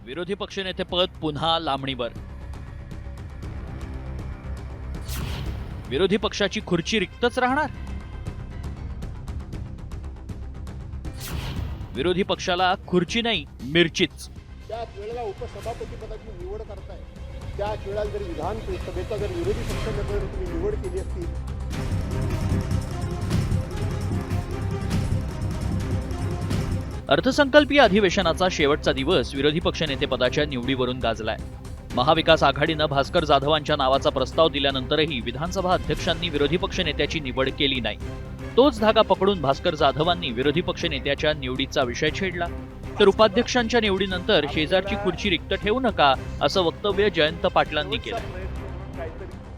विरोधी पक्षनेतेपद पुन्हा लांबणीवर. विरोधी पक्षाची खुर्ची रिक्तच राहणार. विरोधी पक्षाला खुर्ची नाही, मिरचीच. त्याच वेळेला उपसभापती पदाची निवड करताय, त्याच वेळेला जर विधानसभेचा जर विरोधी पक्षनेता तुम्ही निवड केली असती. अर्थसंकल्पीय अधिवेशनाचा शेवटचा दिवस विरोधी पक्षनेतेपदाच्या निवडीवरून गाजलाय. महाविकास आघाडीनं भास्कर जाधवांच्या नावाचा प्रस्ताव दिल्यानंतरही विधानसभा अध्यक्षांनी विरोधी पक्षनेत्याची निवड केली नाही. तोच धागा पकडून भास्कर जाधवांनी विरोधी पक्षनेत्याच्या निवडीचा विषय छेडला. तर उपाध्यक्षांच्या निवडीनंतर शेजारची खुर्ची रिक्त ठेवू नका असं वक्तव्य जयंत पाटलांनी केलं.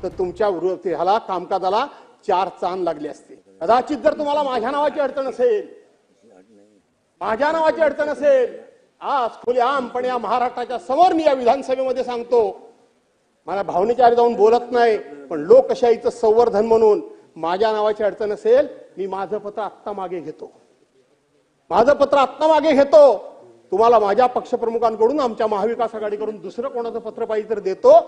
तर तुमच्या ह्याला कामकाजाला चार चांद लागले असते. कदाचित जर तुम्हाला माझ्या नावाची अडचण असेल, आज खुलेआमपणे या महाराष्ट्राच्या समोर मी या विधानसभेमध्ये सांगतो, मला भावनेच्या आधी जाऊन बोलत नाही, पण लोकशाहीचं संवर्धन म्हणून माझ्या नावाची अडचण असेल, मी माझं पत्र आत्ता मागे घेतो. तुम्हाला माझ्या पक्षप्रमुखांकडून, आमच्या महाविकास आघाडीकडून दुसरं कोणाचं पत्र पाहिजे तर देतो.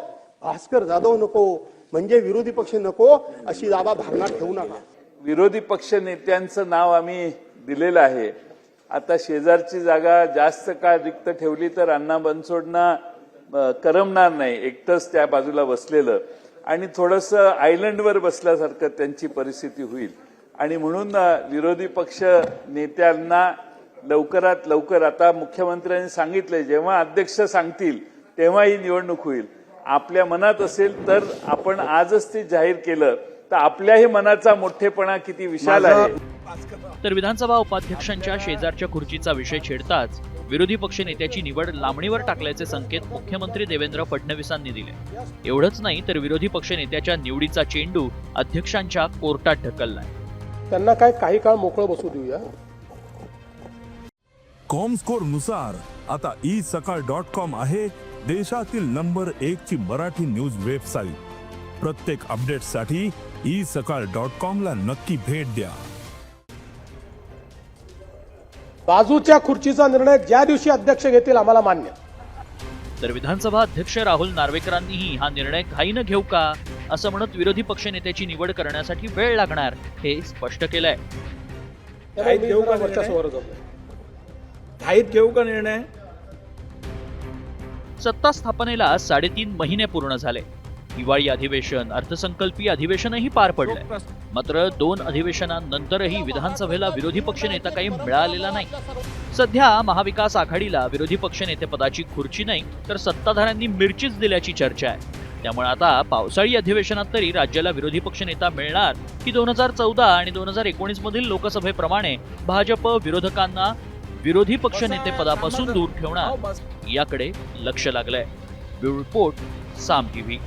भास्कर जाधव नको, म्हणजे विरोधी पक्ष नको, अशी दादा धारणा ठेवू नका. विरोधी पक्ष नेत्यांचं नाव आम्ही दिलेलं आहे. आता शेजारची जागा जास्त काळ रिक्त ठेवली तर अण्णा बनसोडना करमणार नाही, एकटंच त्या बाजूला बसलेलं, आणि थोडंसं आयलंडवर बसल्यासारखं त्यांची परिस्थिती होईल. आणि म्हणून विरोधी पक्ष नेत्यांना लवकरात लवकर, आता मुख्यमंत्र्यांनी सांगितलंय, जेव्हा अध्यक्ष सांगतील तेव्हा ही निवडणूक होईल. आपल्या मनात असेल तर आपण आजच ते जाहीर केलं तर आपल्याही मनाचा मोठेपणा किती विशाल आहे. तर विधानसभा उपाध्यक्षांच्या शेजारच्या खुर्चीचा विषय छेडताच विरोधी पक्षनेत्याची निवड लांबणीवर टाकल्याचे संकेत मुख्यमंत्री देवेंद्र फडणवीसांनी दिले. एवढंच नाही तर विरोधी पक्षनेत्याच्या निवडीचा चेंडू अध्यक्षांच्या कोर्टात ढकललाय. त्यांना काही काळ मोकळं बसू देऊया. कॉमस्कोर नुसार आता isakal.com आहे देशातील नंबर 1 ची मराठी न्यूज वेबसाईट. प्रत्येक अपडेटसाठी isakal.com ला नक्की भेट द्या. बाजूच्या खुर्चीचा निर्णय ज्या दिवशी अध्यक्ष घेतील आम्हाला मान्य. तर विधानसभा अध्यक्ष राहुल नार्वेकरांनीही हा निर्णय घाईनं घेऊ का असं म्हणत विरोधी पक्षनेत्याची निवड करण्यासाठी वेळ लागणार हे स्पष्ट केलंय. घाईत घेऊ का निर्णय? सत्ता स्थापनेला 3.5 महिने पूर्ण झाले. हिवाळी अधिवेशन, अर्थसंकल्पीय अधिवेशनही पार पडलंय. मात्र 2 अधिवेशनांनंतरही विधानसभेला विरोधी पक्षनेता काही मिळालेला नाही. सध्या महाविकास आघाडीला विरोधी पक्षनेतेपदाची खुर्ची नाही तर सत्ताधाऱ्यांनी मिरचीच दिल्याची चर्चा आहे. त्यामुळे आता पावसाळी अधिवेशनात तरी राज्याला विरोधी पक्षनेता मिळणार की 2014 आणि 2019 मधील लोकसभेप्रमाणे भाजप विरोधकांना विरोधी पक्षनेतेपदापासून दूर ठेवणार याकडे लक्ष लागलंय. ब्युरो रिपोर्ट, साम टीव्ही.